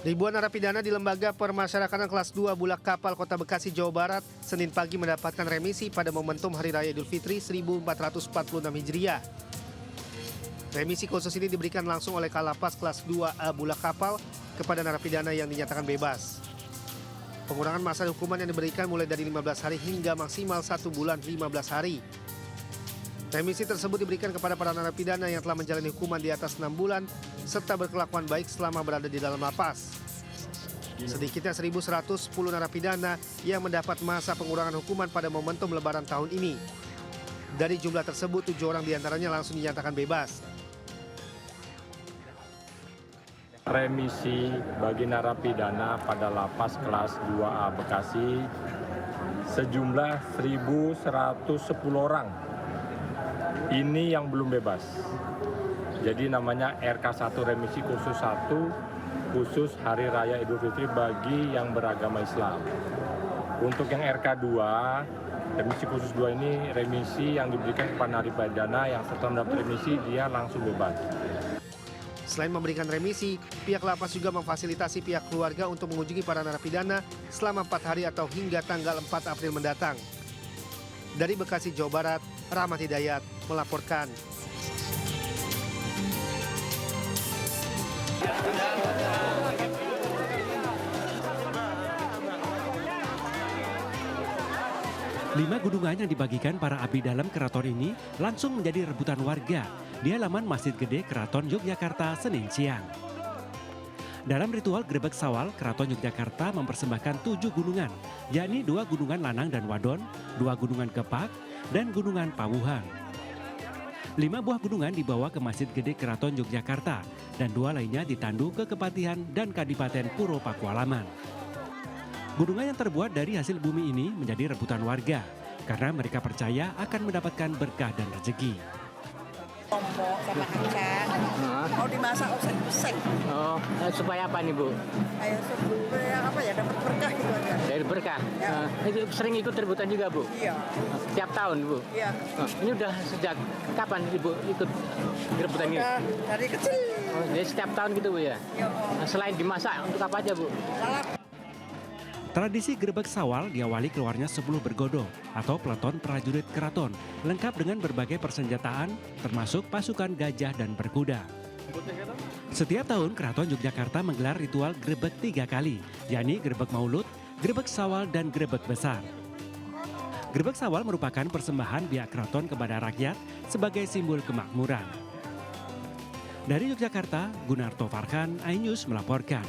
Ribuan narapidana di Lembaga Permasyarakatan Kelas 2 Bulak Kapal Kota Bekasi, Jawa Barat, Senin pagi mendapatkan remisi pada momentum Hari Raya Idul Fitri 1446 Hijriah. Remisi khusus ini diberikan langsung oleh Kalapas Kelas 2A Bulak Kapal kepada narapidana yang dinyatakan bebas. Pengurangan masa hukuman yang diberikan mulai dari 15 hari hingga maksimal 1 bulan 15 hari. Remisi tersebut diberikan kepada para narapidana yang telah menjalani hukuman di atas 6 bulan serta berkelakuan baik selama berada di dalam lapas. Sedikitnya 1.110 narapidana yang mendapat masa pengurangan hukuman pada momentum Lebaran tahun ini. Dari jumlah tersebut, 7 orang diantaranya langsung dinyatakan bebas. Remisi bagi narapidana pada lapas kelas 2A Bekasi sejumlah 1.110 orang. Ini yang belum bebas. Jadi namanya RK1 remisi khusus 1 khusus Hari Raya Idul Fitri bagi yang beragama Islam. Untuk yang RK2 remisi khusus 2 ini remisi yang diberikan kepada narapidana yang setelah mendapat remisi dia langsung bebas. Selain memberikan remisi, pihak lapas juga memfasilitasi pihak keluarga untuk mengunjungi para narapidana selama 4 hari atau hingga tanggal 4 April mendatang. Dari Bekasi, Jawa Barat, Rahmat Hidayat melaporkan. Lima gunungan yang dibagikan para abdi dalam keraton ini langsung menjadi rebutan warga di halaman Masjid Gede Keraton Yogyakarta Senin siang. Dalam ritual Grebek Sawal, Keraton Yogyakarta mempersembahkan 7 gunungan, yakni 2 gunungan Lanang dan Wadon, 2 gunungan Kepak, dan gunungan Pawuhan. 5 buah gunungan dibawa ke Masjid Gede Keraton Yogyakarta dan 2 lainnya ditandu ke Kepatihan dan Kadipaten Puro Pakualaman. Gunungan yang terbuat dari hasil bumi ini menjadi rebutan warga karena mereka percaya akan mendapatkan berkah dan rezeki. Lombok sama kacang, mau dimasak oseng-oseng. Oh, supaya apa nih Bu? Kayak supaya apa ya, dapat berkah gitu aja. Dari berkah. Ya. Itu sering ikut rebutan juga Bu? Iya. Tiap tahun Bu? Iya. Ini udah sejak kapan Ibu ikut rebutan ini? Udah dari kecil. Oh, jadi setiap tahun gitu Bu ya? Iya. Selain dimasak, untuk apa aja Bu? Lalap. Tradisi Grebek Sawal diawali keluarnya 10 bergodo atau peleton prajurit keraton lengkap dengan berbagai persenjataan termasuk pasukan gajah dan berkuda. Setiap tahun Keraton Yogyakarta menggelar ritual grebek 3 kali, yakni grebek Maulud, grebek Sawal, dan grebek besar. Grebek Sawal merupakan persembahan pihak keraton kepada rakyat sebagai simbol kemakmuran. Dari Yogyakarta, Gunarto Farhan, iNews melaporkan.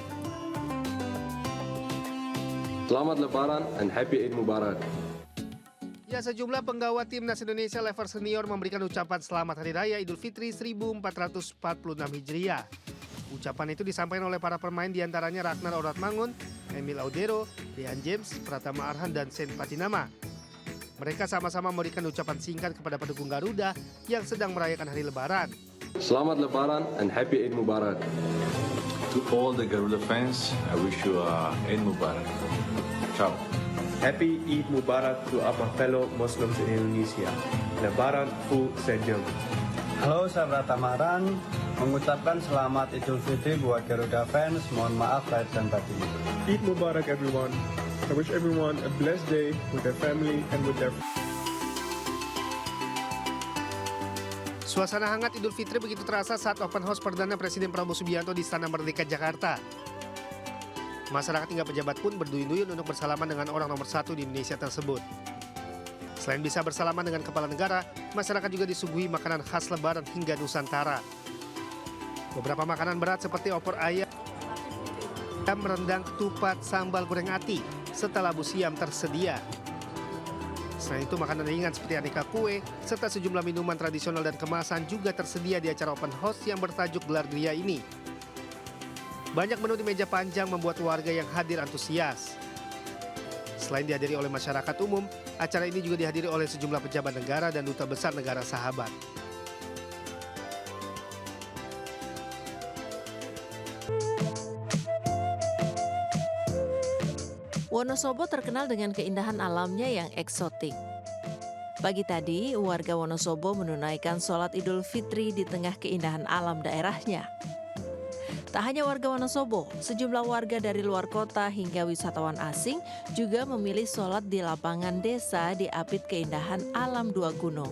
Selamat Lebaran and Happy Eid Mubarak. Ya, sejumlah penggawa Timnas Indonesia level senior memberikan ucapan selamat Hari Raya Idul Fitri 1446 Hijriah. Ucapan itu disampaikan oleh para pemain diantaranya Ragnar Oratmangun, Emil Audero, Dean James, Pratama Arhan, dan Sen Patinama. Mereka sama-sama memberikan ucapan singkat kepada pendukung Garuda yang sedang merayakan Hari Lebaran. Selamat Lebaran and Happy Eid Mubarak. To all the Garuda fans, I wish you Eid Mubarak. Ciao. Happy Eid Mubarak to our fellow Muslims in Indonesia. Lebaran Fu Sejong. Halo, saya Pratama Arhan, mengucapkan selamat Idul Fitri buat Garuda fans. Mohon maaf lahir dan batin. Eid Mubarak everyone. I wish everyone a blessed day with their family and with their Suasana hangat Idul Fitri begitu terasa saat open house perdana Presiden Prabowo Subianto di Istana Merdeka, Jakarta. Masyarakat hingga pejabat pun berduyun-duyun untuk bersalaman dengan orang nomor 1 di Indonesia tersebut. Selain bisa bersalaman dengan kepala negara, masyarakat juga disuguhi makanan khas Lebaran hingga Nusantara. Beberapa makanan berat seperti opor ayam, rendang, ketupat, sambal goreng ati, serta labu siam tersedia. Selain itu, makanan ringan seperti aneka kue, serta sejumlah minuman tradisional dan kemasan juga tersedia di acara open house yang bertajuk Gelar Gria ini. Banyak menu di meja panjang membuat warga yang hadir antusias. Selain dihadiri oleh masyarakat umum, acara ini juga dihadiri oleh sejumlah pejabat negara dan duta besar negara sahabat. Wonosobo terkenal dengan keindahan alamnya yang eksotik. Pagi tadi, warga Wonosobo menunaikan sholat Idul Fitri di tengah keindahan alam daerahnya. Tak hanya warga Wonosobo, sejumlah warga dari luar kota hingga wisatawan asing juga memilih sholat di lapangan desa di apit keindahan alam dua gunung.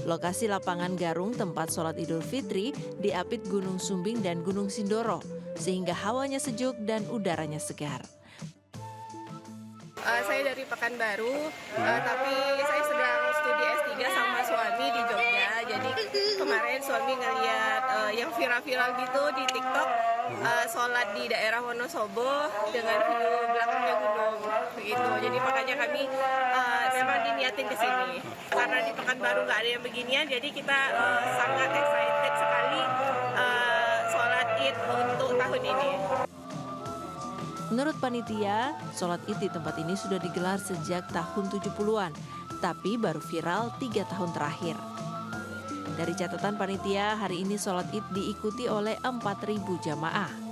Lokasi lapangan Garung tempat sholat Idul Fitri di apit Gunung Sumbing dan Gunung Sindoro, sehingga hawanya sejuk dan udaranya segar. Saya dari Pekanbaru, tapi saya sedang studi S3 sama suami di Jogja. Jadi kemarin suami ngeliat yang viral-viral gitu di TikTok, sholat di daerah Wonosobo dengan view belakangnya gunung begitu. Jadi makanya kami memang diniatin ke sini. Karena di Pekanbaru nggak ada yang beginian, jadi kita sangat excited sekali sholat Id untuk tahun ini. Menurut panitia, sholat Id di tempat ini sudah digelar sejak tahun 70-an, tapi baru viral 3 tahun terakhir. Dari catatan panitia, hari ini sholat Id diikuti oleh 4.000 jamaah.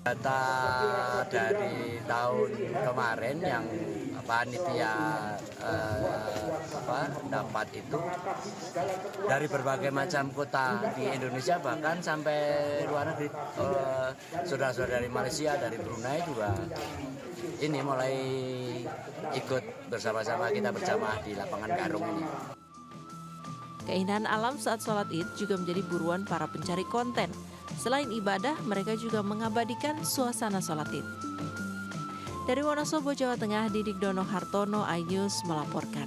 Data dari tahun kemarin yang panitia dapat itu dari berbagai macam kota di Indonesia, bahkan sampai luar negeri, saudara-saudara dari Malaysia, dari Brunei juga ini mulai ikut bersama-sama kita berjamaah di lapangan Garung ini. Keindahan alam saat sholat Id juga menjadi buruan para pencari konten. Selain ibadah, mereka juga mengabadikan suasana sholat Id. Dari Wonosobo, Jawa Tengah, Didik Dono Hartono, iNews melaporkan.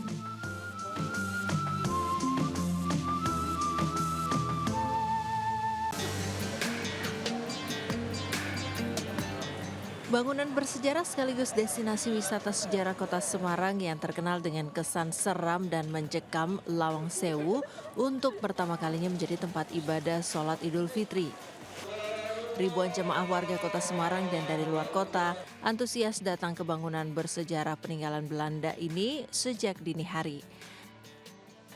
Bangunan bersejarah sekaligus destinasi wisata sejarah kota Semarang yang terkenal dengan kesan seram dan mencekam, Lawang Sewu, untuk pertama kalinya menjadi tempat ibadah sholat Idul Fitri. Ribuan jemaah warga kota Semarang dan dari luar kota antusias datang ke bangunan bersejarah peninggalan Belanda ini sejak dini hari.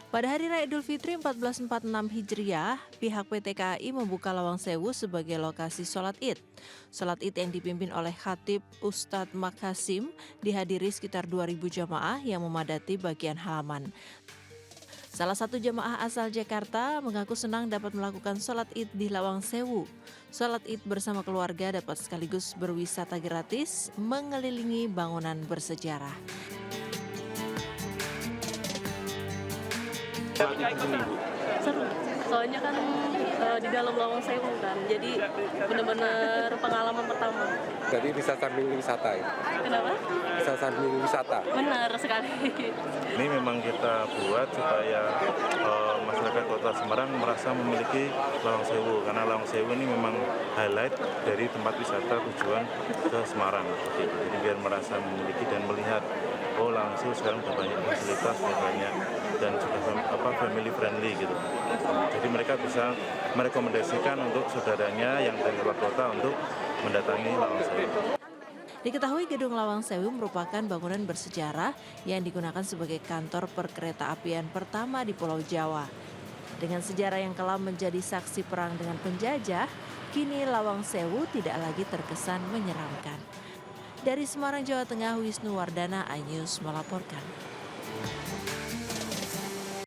Pada Hari Raya Idul Fitri 1446 Hijriah, pihak PT KAI membuka Lawang Sewu sebagai lokasi sholat Id. Sholat Id yang dipimpin oleh Khatib Ustadz Makhasim dihadiri sekitar 2.000 jamaah yang memadati bagian halaman. Salah satu jamaah asal Jakarta mengaku senang dapat melakukan sholat Id di Lawang Sewu. Sholat Id bersama keluarga dapat sekaligus berwisata gratis mengelilingi bangunan bersejarah. Seru, soalnya kan di dalam Lawang Sewu kan, jadi benar-benar pengalaman pertama. Jadi bisa sambil wisata ya? Kenapa? Bisa sambil wisata? Benar sekali. Ini memang kita buat supaya masyarakat kota Semarang merasa memiliki Lawang Sewu, karena Lawang Sewu ini memang highlight dari tempat wisata tujuan ke Semarang. Jadi biar merasa memiliki dan melihat, oh Lawang Sewu sekarang sudah banyak fasilitas, banyak dan sudah family friendly gitu. Jadi mereka bisa merekomendasikan untuk saudaranya yang dari luar kota untuk mendatangi Lawang Sewu. Diketahui Gedung Lawang Sewu merupakan bangunan bersejarah yang digunakan sebagai kantor perkeretaapian pertama di Pulau Jawa. Dengan sejarah yang kelam menjadi saksi perang dengan penjajah, kini Lawang Sewu tidak lagi terkesan menyeramkan. Dari Semarang, Jawa Tengah, Wisnu Wardana, iNews melaporkan.